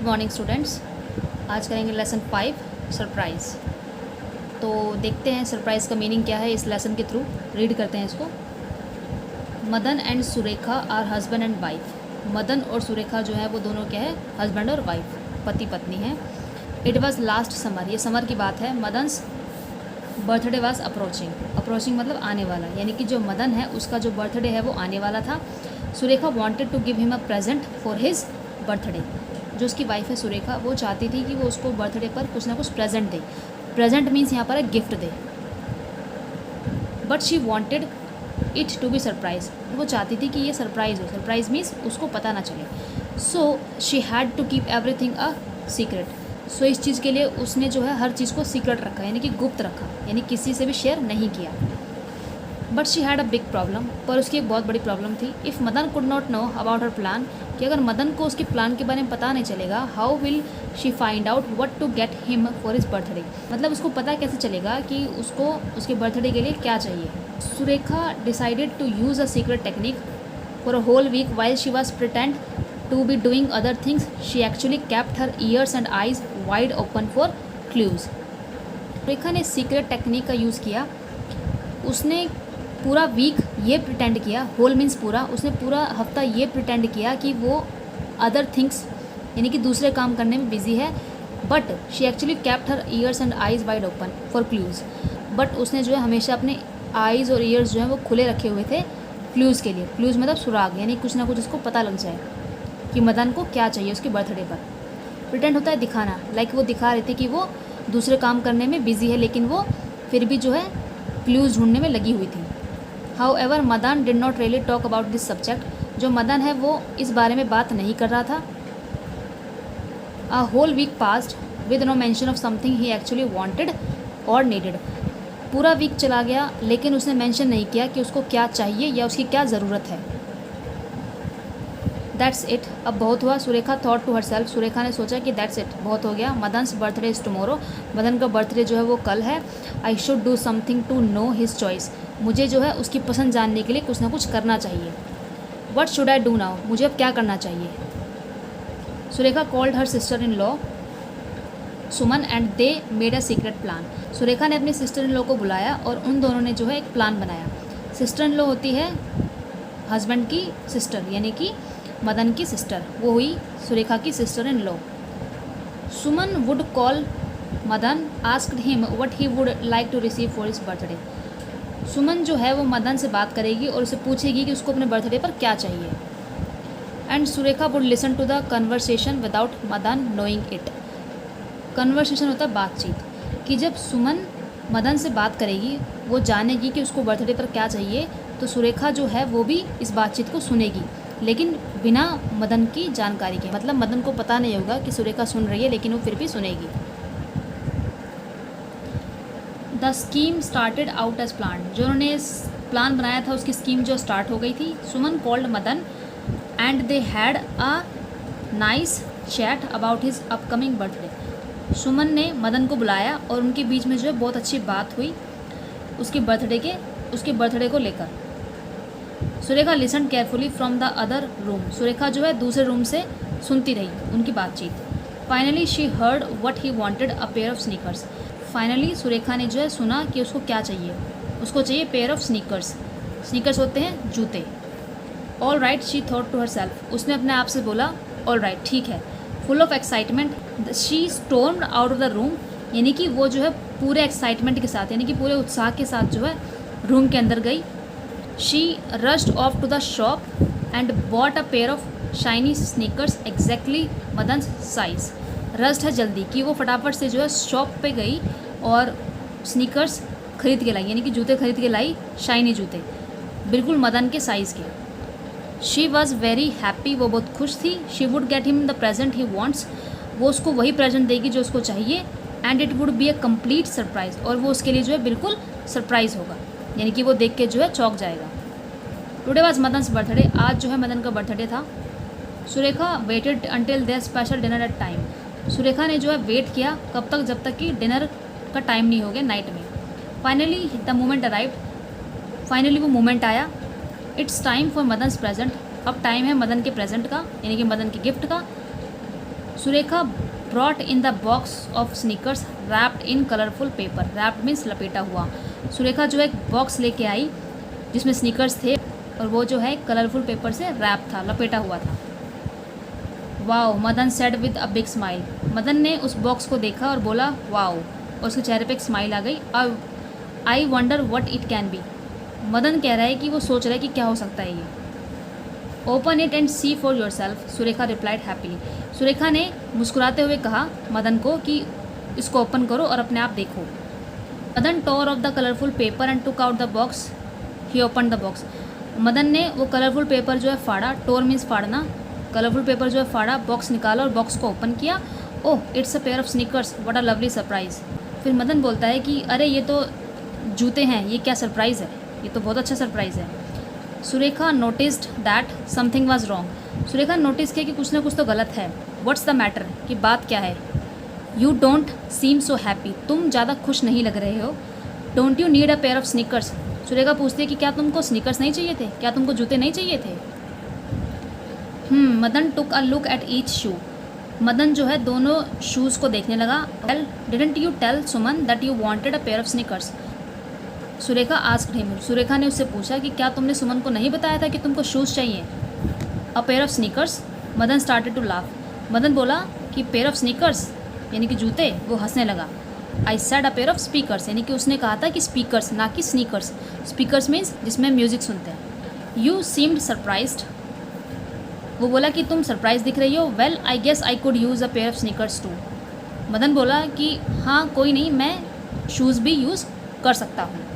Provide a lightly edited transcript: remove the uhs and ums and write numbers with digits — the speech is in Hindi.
Morning students. आज करेंगे लेसन 5 सरप्राइज़। तो देखते हैं सरप्राइज़ का मीनिंग क्या है इस लेसन के थ्रू। रीड करते हैं इसको। Madan and Surekha are husband and wife. Madan और सुरेखा जो है वो दोनों क्या है, हस्बैंड और वाइफ, पति पत्नी हैं। इट वॉज़ लास्ट समर, ये समर की बात है। मदन्स बर्थडे वाज अप्रोचिंग। अप्रोचिंग मतलब आने वाला, यानी कि जो मदन है उसका जो बर्थडे है वो आने वाला था। Surekha wanted to give him a present for his birthday. जो उसकी वाइफ है सुरेखा, वो चाहती थी कि वो उसको बर्थडे पर कुछ ना कुछ प्रेजेंट दे। प्रेजेंट मीन्स यहाँ पर है गिफ्ट दे। But she wanted it to be surprise. वो चाहती थी कि ये सरप्राइज़ हो। सरप्राइज मीन्स उसको पता ना चले। So she had to keep everything a secret. So इस चीज़ के लिए उसने जो है हर चीज़ को सीक्रेट रखा, यानी कि गुप्त रखा, यानी किसी से भी शेयर नहीं किया। But she had a big problem, पर उसकी एक बहुत बड़ी प्रॉब्लम थी। If Madan could not know about her plan, कि अगर मदन को उसके प्लान के बारे में पता नहीं चलेगा, how will she find out what to get him for his birthday. मतलब उसको पता कैसे चलेगा कि उसको उसके बर्थडे के लिए क्या चाहिए। Surekha decided to use a secret technique for a whole week while she was pretend to be doing other things. She actually kept her ears and eyes wide open for clues. Surekha ने सीक्रेट टेक्निक का यूज़ किया। उसने पूरा वीक ये प्रिटेंड किया, होल मीन्स पूरा, उसने पूरा हफ्ता ये प्रिटेंड किया कि वो अदर थिंग्स यानी कि दूसरे काम करने में बिजी है। But she actually kept her ears and eyes wide open for clues. But उसने जो है हमेशा अपने आइज़ और ईयर्स जो है वो खुले रखे हुए थे क्लूज़ के लिए। क्लूज़ मतलब सुराग, यानी कुछ ना कुछ उसको पता लग जाए कि मदन को क्या चाहिए उसके बर्थडे पर। प्रिटेंड होता है दिखाना, लाइक वो दिखा रही थी कि वो दूसरे काम करने में बिजी है, लेकिन वो फिर भी जो है क्लूज़ ढूंढने में लगी हुई थी। However, Madan did not really talk about this subject. जो मदन है वो इस बारे में बात नहीं कर रहा था। A whole week passed with no mention of something he actually wanted or needed. पूरा वीक चला गया लेकिन उसने मेंशन नहीं किया कि उसको क्या चाहिए या उसकी क्या ज़रूरत है। दैट्स इट, अब बहुत हुआ। Surekha thought to herself, Surekha ने सोचा कि दैट्स इट, बहुत हो गया। Madan's birthday is tomorrow, Madan का बर्थडे जो है वो कल है। I should do something to know his choice, मुझे जो है उसकी पसंद जानने के लिए कुछ ना कुछ करना चाहिए। What should I do now, मुझे अब क्या करना चाहिए। Surekha called her sister in law Suman and they made a secret plan. Surekha ने अपनी सिस्टर इन लॉ को बुलाया और उन दोनों ने जो है एक प्लान बनाया। सिस्टर इन लॉ होती है हस्बैंड की सिस्टर, यानी कि मदन की सिस्टर, वो हुई सुरेखा की sister in law. Suman would call Madan, asked him what he would like to receive for his birthday. Suman जो है वो मदन से बात करेगी और उसे पूछेगी कि उसको अपने बर्थडे पर क्या चाहिए। And Surekha would listen to the conversation without Madan knowing it. Conversation होता है बातचीत, कि जब सुमन मदन से बात करेगी वो जानेगी कि उसको बर्थडे पर क्या चाहिए, तो सुरेखा जो है वो भी इस बातचीत को सुनेगी, लेकिन बिना मदन की जानकारी के। मतलब मदन को पता नहीं होगा कि सुरेखा सुन रही है, लेकिन वो फिर भी सुनेगी। The scheme started out as plan, जो उन्होंने प्लान बनाया था उसकी स्कीम जो स्टार्ट हो गई थी। Suman called Madan and they had a nice chat about his upcoming birthday. Suman ने मदन को बुलाया और उनके बीच में जो है बहुत अच्छी बात हुई उसके बर्थडे को लेकर। Surekha listen carefully from the other room, Surekha जो है दूसरे रूम से सुनती रही उनकी बातचीत। Finally she heard what he wanted, a pair of sneakers. Finally Surekha ने जो है सुना कि उसको क्या चाहिए। उसको चाहिए पेयर ऑफ स्नीकर्स। स्नीकर्स होते हैं जूते। All right, she thought to herself, उसने अपने आप से बोला ऑल राइट, ठीक है। Full of excitement she stormed out of the room, यानी कि वो जो है पूरे एक्साइटमेंट के साथ, यानी कि पूरे उत्साह के साथ जो है रूम के अंदर गई। She rushed off to the shop and bought a pair of shiny sneakers exactly Madan's size. Rushed है जल्दी, कि वो फटाफट से जो है शॉप पे गई और स्नीकर्स खरीद के लाई, यानी कि जूते खरीद के लाई, शाइनी जूते, बिल्कुल मदन के साइज़ के। शी वॉज़ वेरी हैप्पी, वो बहुत खुश थी। She would get him the present he wants, वो उसको वही प्रेजेंट देगी जो उसको चाहिए। And it would be a complete surprise, और वो उसके लिए जो है बिल्कुल सरप्राइज़ होगा, यानी कि वो देख के जो है चौंक जाएगा। टुडे वॉज मदन्स बर्थडे, आज जो है मदन का बर्थडे था। Surekha waited until their special dinner at time, Surekha ने जो है वेट किया, कब तक, जब तक कि डिनर का टाइम नहीं हो गया, नाइट में। Finally the moment arrived, finally वो मोमेंट आया। इट्स टाइम फॉर मदन्स प्रेजेंट, अब टाइम है मदन के प्रेजेंट का, यानी कि मदन के गिफ्ट का। Surekha brought in the box of sneakers wrapped in colourful paper. Wrapped means लपेटा हुआ। सुरेखा जो एक बॉक्स लेके आई जिसमें स्नीकर्स थे और वो जो है कलरफुल पेपर से रैप था, लपेटा हुआ था। Wow, Madan said with a big smile. Madan ने उस बॉक्स को देखा और बोला वाओ, और उसके चेहरे पे एक स्माइल आ गई। I wonder what it can be. Madan कह रहा है कि वो सोच रहा है कि क्या हो सकता है ये। Open it and see for yourself, Surekha replied happily. Surekha ने मुस्कुराते हुए कहा मदन को कि इसको ओपन करो और अपने आप देखो। Madan tore off the colourful paper and took out the box. He open the box. Madan ने वो कलरफुल पेपर जो है फाड़ा, टोर मीन्स फाड़ना, कलरफुल पेपर जो है फाड़ा, बॉक्स निकाला और बॉक्स को ओपन किया। Oh, it's a pair of sneakers, what a lovely surprise. फिर मदन बोलता है कि अरे ये तो जूते हैं, ये क्या सरप्राइज़ है, ये तो बहुत अच्छा सरप्राइज़ है। Surekha noticed that something was wrong. Surekha notice किया कि कुछ ना कुछ तो गलत है। व्हाट्स द मैटर, कि बात क्या है। You don't seem so happy, तुम ज़्यादा खुश नहीं लग रहे हो। Don't you need a pair of sneakers. Surekha पूछती है कि क्या तुमको स्नीकर्स नहीं चाहिए थे, क्या तुमको जूते नहीं चाहिए थे। Madan took a look at each shoe. Madan जो है दोनों शूज़ को देखने लगा। Well, didn't you tell Suman that you wanted a pair of sneakers. Surekha asked him. Surekha ने उससे पूछा कि क्या तुमने सुमन को नहीं बताया था कि तुमको शूज़ चाहिए। A pair of sneakers. Madan started to laugh. Madan बोला कि पेयर ऑफ स्नीकर्स यानी कि जूते। वो हंसने लगा। I said a pair of speakers, यानी कि उसने कहा था कि स्पीकर्स, ना कि स्नीकर्स। स्पीकर्स मीन्स जिसमें म्यूज़िक सुनते हैं। You seemed surprised. वो बोला कि तुम सरप्राइज दिख रही हो। Well, I guess I could use a pair of sneakers too. Madan बोला कि हाँ कोई नहीं, मैं शूज़ भी यूज़ कर सकता हूँ।